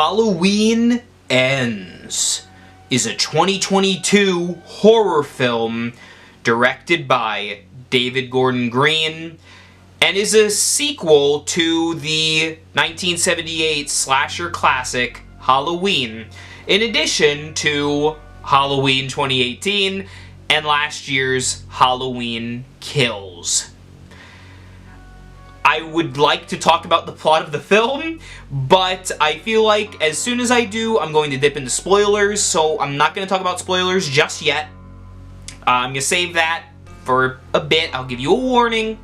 Halloween Ends is a 2022 horror film directed by David Gordon Green and is a sequel to the 1978 slasher classic Halloween, in addition to Halloween 2018 and last year's Halloween Kills. I would like to talk about the plot of the film, but I feel like as soon as I do, I'm going to dip into spoilers, so I'm not going to talk about spoilers just yet. I'm going to save that for a bit. I'll give you a warning.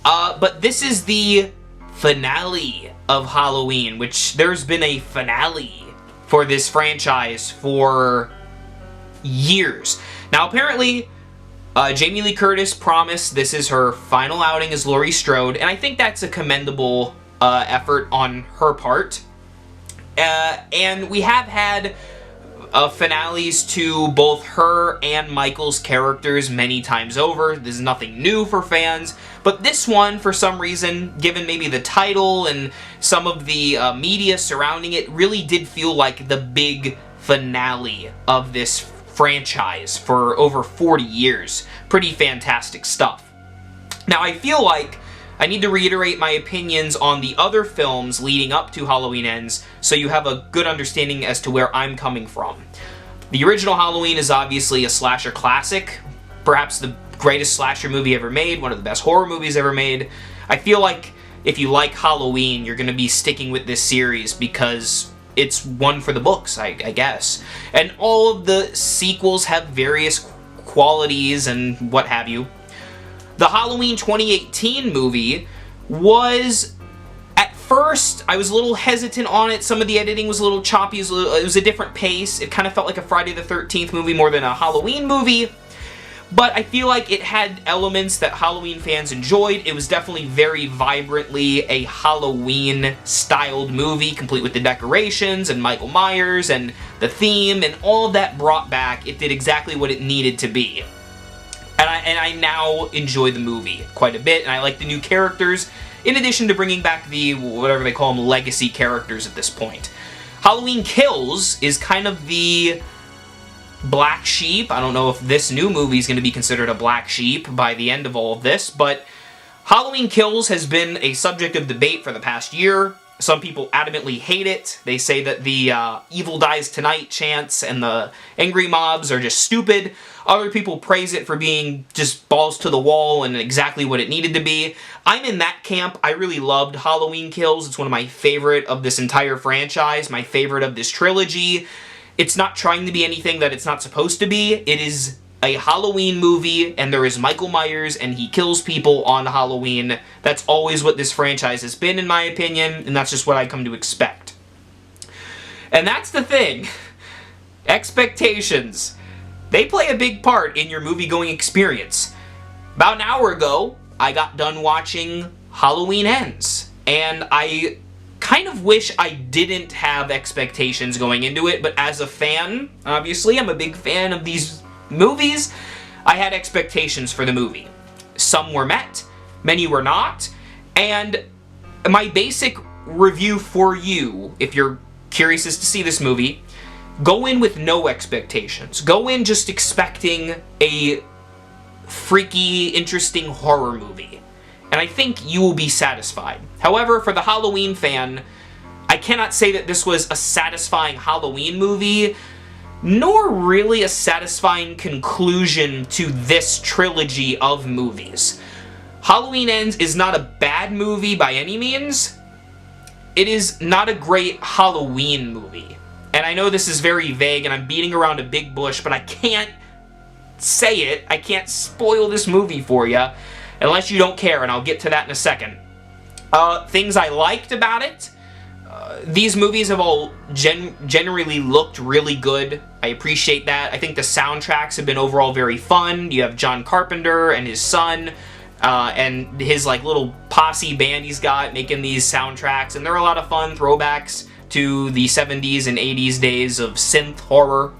But this is the finale of Halloween, which there's been a finale for this franchise for years. Now, apparently, Jamie Lee Curtis promised this is her final outing as Laurie Strode, and I think that's a commendable effort on her part. And we have had finales to both her and Michael's characters many times over. This is nothing new for fans, but this one, for some reason, given maybe the title and some of the media surrounding it, really did feel like the big finale of this franchise for over 40 years. Pretty fantastic stuff. Now, I feel like I need to reiterate my opinions on the other films leading up to Halloween Ends so you have a good understanding as to where I'm coming from. The original Halloween is obviously a slasher classic, perhaps the greatest slasher movie ever made, one of the best horror movies ever made. I feel like if you like Halloween, you're going to be sticking with this series because it's one for the books, I guess. And all of the sequels have various qualities and what have you. The Halloween 2018 movie was, at first, I was a little hesitant on it. Some of the editing was a little choppy. It was a different pace. It kind of felt like a Friday the 13th movie more than a Halloween movie. But I feel like it had elements that Halloween fans enjoyed. It was definitely very vibrantly a Halloween-styled movie, complete with the decorations and Michael Myers and the theme and all of that brought back. It did exactly what it needed to be. And I now enjoy the movie quite a bit, and I like the new characters, in addition to bringing back the, whatever they call them, legacy characters at this point. Halloween Kills is kind of the black sheep. I don't know if this new movie is going to be considered a black sheep by the end of all of this, but Halloween Kills has been a subject of debate for the past year. Some people adamantly hate it. They say that the evil dies tonight chants and the angry mobs are just stupid. Other people praise it for being just balls to the wall and exactly what it needed to be. I'm in that camp. I really loved Halloween Kills. It's one of my favorite of this entire franchise, my favorite of this trilogy. It's not trying to be anything that it's not supposed to be. It is a Halloween movie, and there is Michael Myers, and he kills people on Halloween. That's always what this franchise has been, in my opinion, and that's just what I come to expect. And that's the thing. Expectations. They play a big part in your movie-going experience. About an hour ago, I got done watching Halloween Ends, and I kind of wish I didn't have expectations going into it, but as a fan, obviously, I'm a big fan of these movies, I had expectations for the movie. Some were met, many were not, and my basic review for you, if you're curious as to see this movie, go in with no expectations. Go in just expecting a freaky, interesting horror movie, and I think you will be satisfied. However, for the Halloween fan, I cannot say that this was a satisfying Halloween movie, nor really a satisfying conclusion to this trilogy of movies. Halloween Ends is not a bad movie by any means. It is not a great Halloween movie. And I know this is very vague and I'm beating around a big bush, but I can't say it. I can't spoil this movie for you unless you don't care, and I'll get to that in a second. Things I liked about it. These movies have all generally looked really good. I appreciate that. I think the soundtracks have been overall very fun. You have John Carpenter and his son, and his like little posse band he's got making these soundtracks, and they're a lot of fun throwbacks to the 70s and 80s days of synth horror.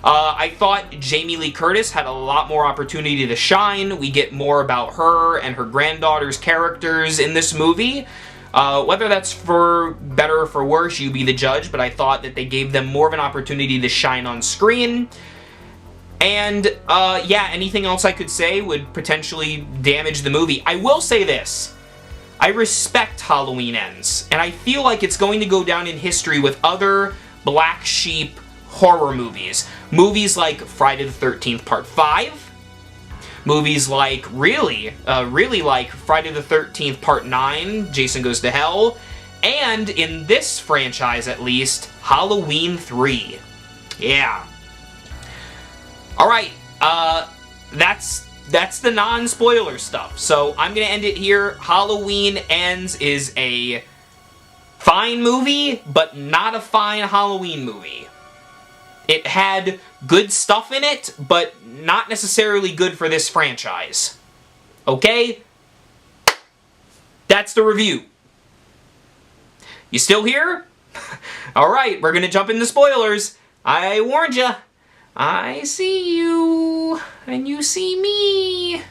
I thought Jamie Lee Curtis had a lot more opportunity to shine. We get more about her and her granddaughter's characters in this movie. Whether that's for better or for worse, you be the judge, but I thought that they gave them more of an opportunity to shine on screen. And, yeah, anything else I could say would potentially damage the movie. I will say this. I respect Halloween Ends, and I feel like it's going to go down in history with other black sheep horror movies. Movies like Friday the 13th Part 5. Movies like, really like Friday the 13th Part 9, Jason Goes to Hell. And, in this franchise at least, Halloween 3. Yeah. Alright, that's the non-spoiler stuff. So I'm gonna end it here. Halloween Ends is a fine movie, but not a fine Halloween movie. It had good stuff in it, but not necessarily good for this franchise. Okay? That's the review. You still here? Alright, we're gonna jump into spoilers. I warned ya. I see you, and you see me.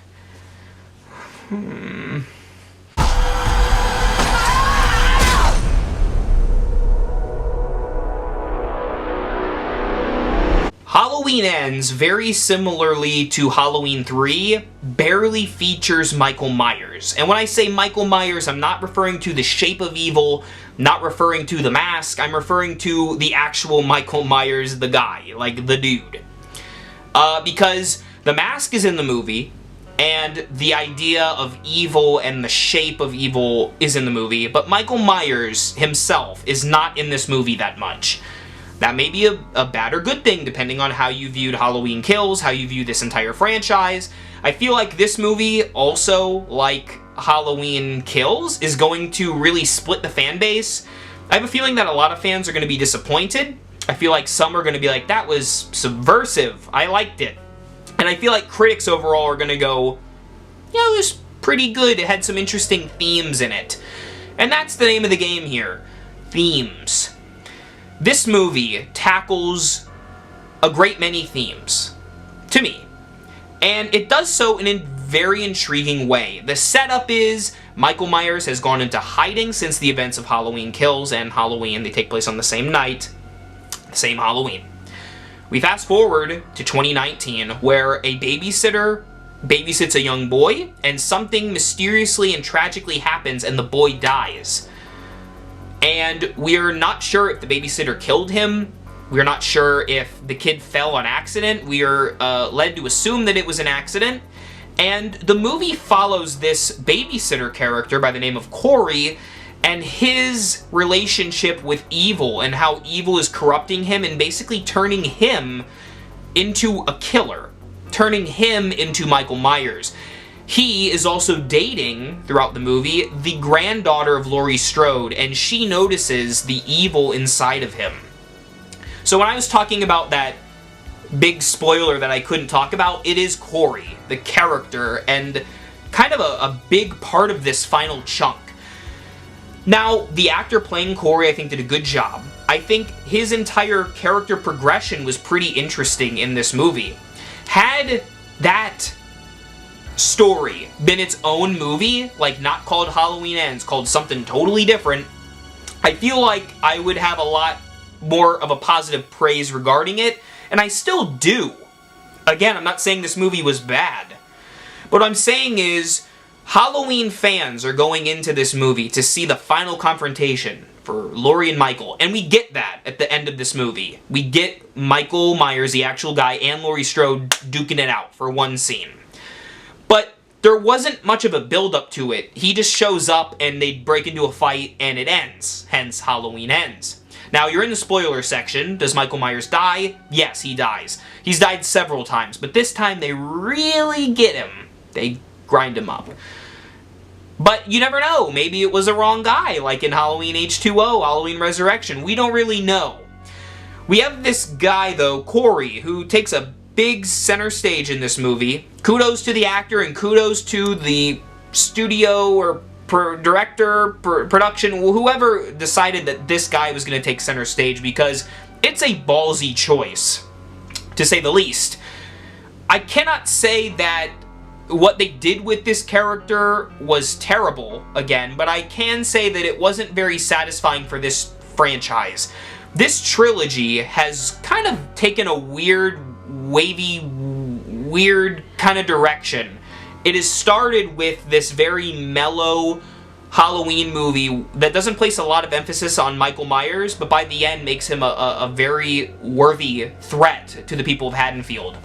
Halloween Ends, very similarly to Halloween 3, barely features Michael Myers. And when I say Michael Myers, I'm not referring to the shape of evil, not referring to the mask, I'm referring to the actual Michael Myers, the guy, like the dude. Because the mask is in the movie, and the idea of evil and the shape of evil is in the movie, but Michael Myers himself is not in this movie that much. That may be a bad or good thing, depending on how you viewed Halloween Kills, how you view this entire franchise. I feel like this movie, also, like Halloween Kills, is going to really split the fan base. I have a feeling that a lot of fans are going to be disappointed. I feel like some are going to be like, that was subversive, I liked it. And I feel like critics overall are going to go, yeah, it was pretty good, it had some interesting themes in it. And that's the name of the game here. Themes. This movie tackles a great many themes, to me. And it does so in a very intriguing way. The setup is Michael Myers has gone into hiding since the events of Halloween Kills and Halloween. They take place on the same night, the same Halloween. We fast forward to 2019, where a babysitter babysits a young boy, and something mysteriously and tragically happens and the boy dies. And we're not sure if the babysitter killed him. We're not sure if the kid fell on accident. We are led to assume that it was an accident. And the movie follows this babysitter character by the name of Corey and his relationship with evil and how evil is corrupting him and basically turning him into a killer. Turning him into Michael Myers. He is also dating, throughout the movie, the granddaughter of Laurie Strode, and she notices the evil inside of him. So when I was talking about that big spoiler that I couldn't talk about, it is Corey, the character, and kind of a big part of this final chunk. Now, the actor playing Corey, I think, did a good job. I think his entire character progression was pretty interesting in this movie. Had that story been its own movie, like not called Halloween Ends, called something totally different, I feel like I would have a lot more of a positive praise regarding it, and I still do. Again, I'm not saying this movie was bad. What I'm saying is, Halloween fans are going into this movie to see the final confrontation for Laurie and Michael, and we get that at the end of this movie. We get Michael Myers, the actual guy, and Laurie Strode duking it out for one scene. But there wasn't much of a build-up to it. He just shows up and they break into a fight and it ends. Hence, Halloween Ends. Now, you're in the spoiler section. Does Michael Myers die? Yes, he dies. He's died several times, but this time they really get him. They grind him up. But you never know. Maybe it was a wrong guy, like in Halloween H2O, Halloween Resurrection. We don't really know. We have this guy, though, Corey, who takes a big center stage in this movie. Kudos to the actor and kudos to the studio or director, production, whoever decided that this guy was going to take center stage, because it's a ballsy choice, to say the least. I cannot say that what they did with this character was terrible, again, but I can say that it wasn't very satisfying for this franchise. This trilogy has kind of taken a weird, wavy, weird kind of direction. It has started with this very mellow Halloween movie that doesn't place a lot of emphasis on Michael Myers, but by the end makes him a very worthy threat to the people of Haddonfield.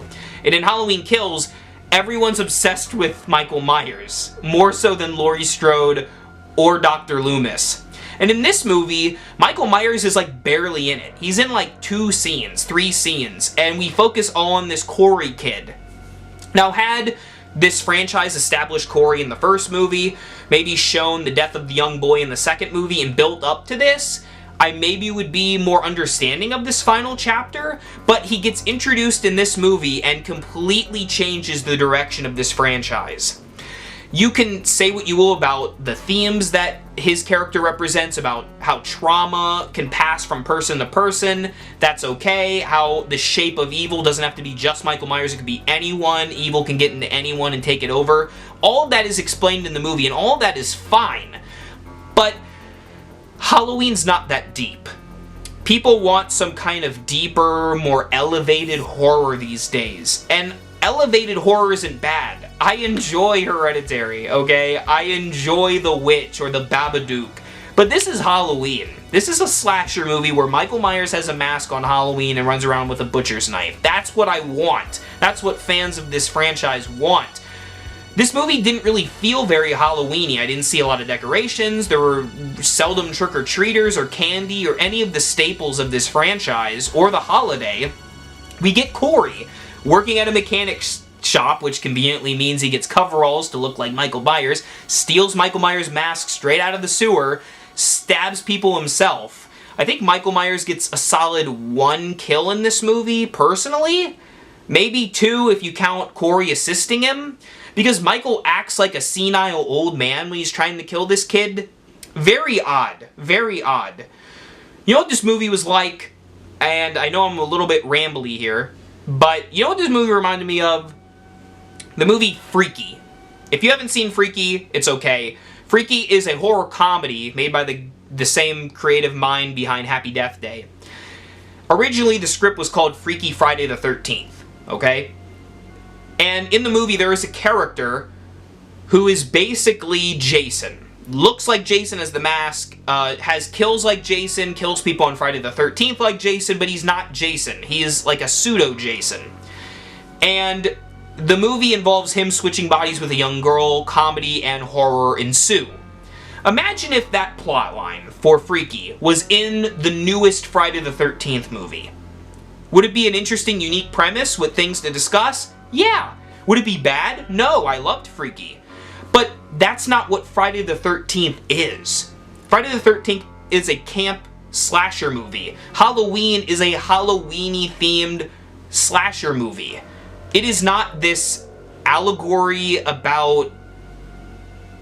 And in Halloween Kills, everyone's obsessed with Michael Myers, more so than Laurie Strode or Dr. Loomis. And in this movie, Michael Myers is like barely in it. He's in like 2 scenes, 3 scenes, and we focus all on this Corey kid. Now, had this franchise established Corey in the first movie, maybe shown the death of the young boy in the second movie, and built up to this, I maybe would be more understanding of this final chapter, but he gets introduced in this movie and completely changes the direction of this franchise. You can say what you will about the themes that his character represents, about how trauma can pass from person to person. That's okay. How the shape of evil doesn't have to be just Michael Myers. It could be anyone. Evil can get into anyone and take it over. All of that is explained in the movie, and all of that is fine. But Halloween's not that deep. People want some kind of deeper, more elevated horror these days. And elevated horror isn't bad. I enjoy Hereditary, okay? I enjoy The Witch or The Babadook. But this is Halloween. This is a slasher movie where Michael Myers has a mask on Halloween and runs around with a butcher's knife. That's what I want. That's what fans of this franchise want. This movie didn't really feel very Halloween-y. I didn't see a lot of decorations. There were seldom trick-or-treaters or candy or any of the staples of this franchise or the holiday. We get Corey working at a mechanic's shop, which conveniently means he gets coveralls to look like Michael Myers, steals Michael Myers' mask straight out of the sewer, stabs people himself. I think Michael Myers gets a solid 1 kill in this movie, personally. Maybe 2 if you count Corey assisting him. Because Michael acts like a senile old man when he's trying to kill this kid. Very odd. Very odd. You know what this movie was like? And I know I'm a little bit rambly here, but you know what this movie reminded me of? The movie Freaky. If you haven't seen Freaky, it's okay. Freaky is a horror comedy made by the same creative mind behind Happy Death Day. Originally, the script was called Freaky Friday the 13th, okay? And in the movie, there is a character who is basically Jason. Looks like Jason as the mask, has kills like Jason, kills people on Friday the 13th like Jason, but he's not Jason. He is like a pseudo-Jason. And the movie involves him switching bodies with a young girl, comedy and horror ensue. Imagine if that plotline for Freaky was in the newest Friday the 13th movie. Would it be an interesting, unique premise with things to discuss? Yeah. Would it be bad? No, I loved Freaky. But that's not what Friday the 13th is. Friday the 13th is a camp slasher movie. Halloween is a Halloween-y themed slasher movie. It is not this allegory about,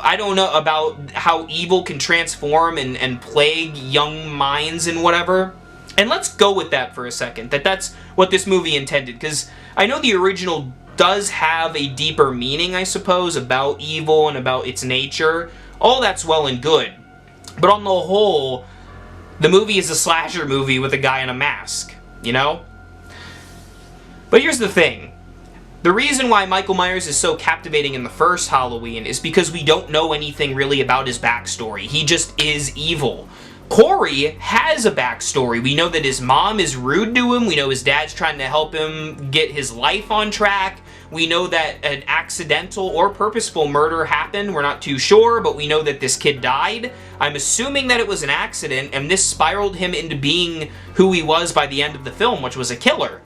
I don't know, about how evil can transform and plague young minds and whatever. And let's go with that for a second, that's what this movie intended, because I know the original does have a deeper meaning, I suppose, about evil and about its nature. All that's well and good. But on the whole, the movie is a slasher movie with a guy in a mask, you know? But here's the thing. The reason why Michael Myers is so captivating in the first Halloween is because we don't know anything really about his backstory. He just is evil. Corey has a backstory. We know that his mom is rude to him. We know his dad's trying to help him get his life on track. We know that an accidental or purposeful murder happened. We're not too sure, but we know that this kid died. I'm assuming that it was an accident, and this spiraled him into being who he was by the end of the film, which was a killer.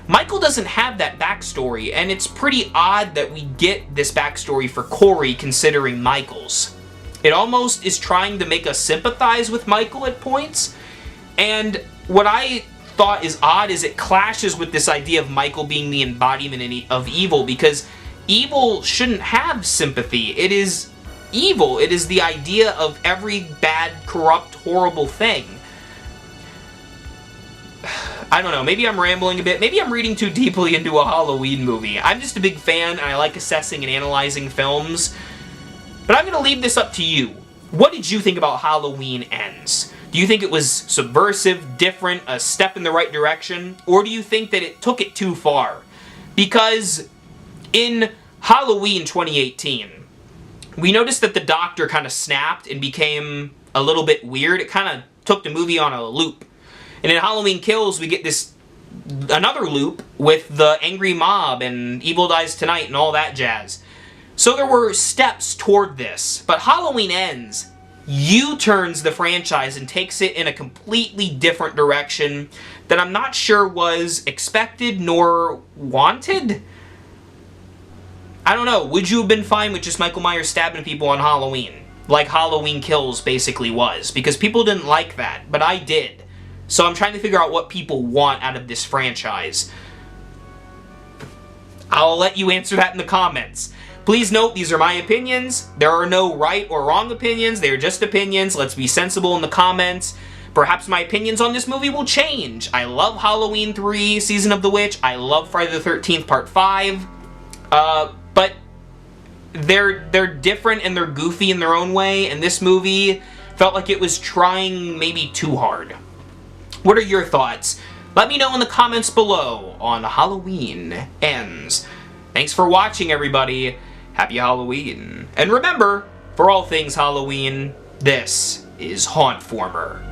Michael doesn't have that backstory, and it's pretty odd that we get this backstory for Corey considering Michael's. It almost is trying to make us sympathize with Michael at points, and what I thought is odd is it clashes with this idea of Michael being the embodiment of evil, because evil shouldn't have sympathy. It is evil. It is the idea of every bad, corrupt, horrible thing. I don't know, maybe I'm rambling a bit, maybe I'm reading too deeply into a Halloween movie. I'm just a big fan, and I like assessing and analyzing films. But I'm gonna leave this up to you. What did you think about Halloween Ends? Do you think it was subversive, different, a step in the right direction? Or do you think that it took it too far? Because in Halloween 2018, we noticed that the Doctor kind of snapped and became a little bit weird. It kind of took the movie on a loop. And in Halloween Kills, we get another loop with the angry mob and Evil Dies Tonight and all that jazz. So there were steps toward this. But Halloween Ends U-turns the franchise and takes it in a completely different direction that I'm not sure was expected nor wanted. I don't know, would you have been fine with just Michael Myers stabbing people on Halloween? Like Halloween Kills basically was. Because people didn't like that, but I did. So I'm trying to figure out what people want out of this franchise. I'll let you answer that in the comments. Please note, these are my opinions. There are no right or wrong opinions. They are just opinions. Let's be sensible in the comments. Perhaps my opinions on this movie will change. I love Halloween 3, Season of the Witch. I love Friday the 13th Part 5. But they're different and they're goofy in their own way, and this movie felt like it was trying maybe too hard. What are your thoughts? Let me know in the comments below on Halloween Ends. Thanks for watching, everybody. Happy Halloween. And remember, for all things Halloween, this is Hauntformer.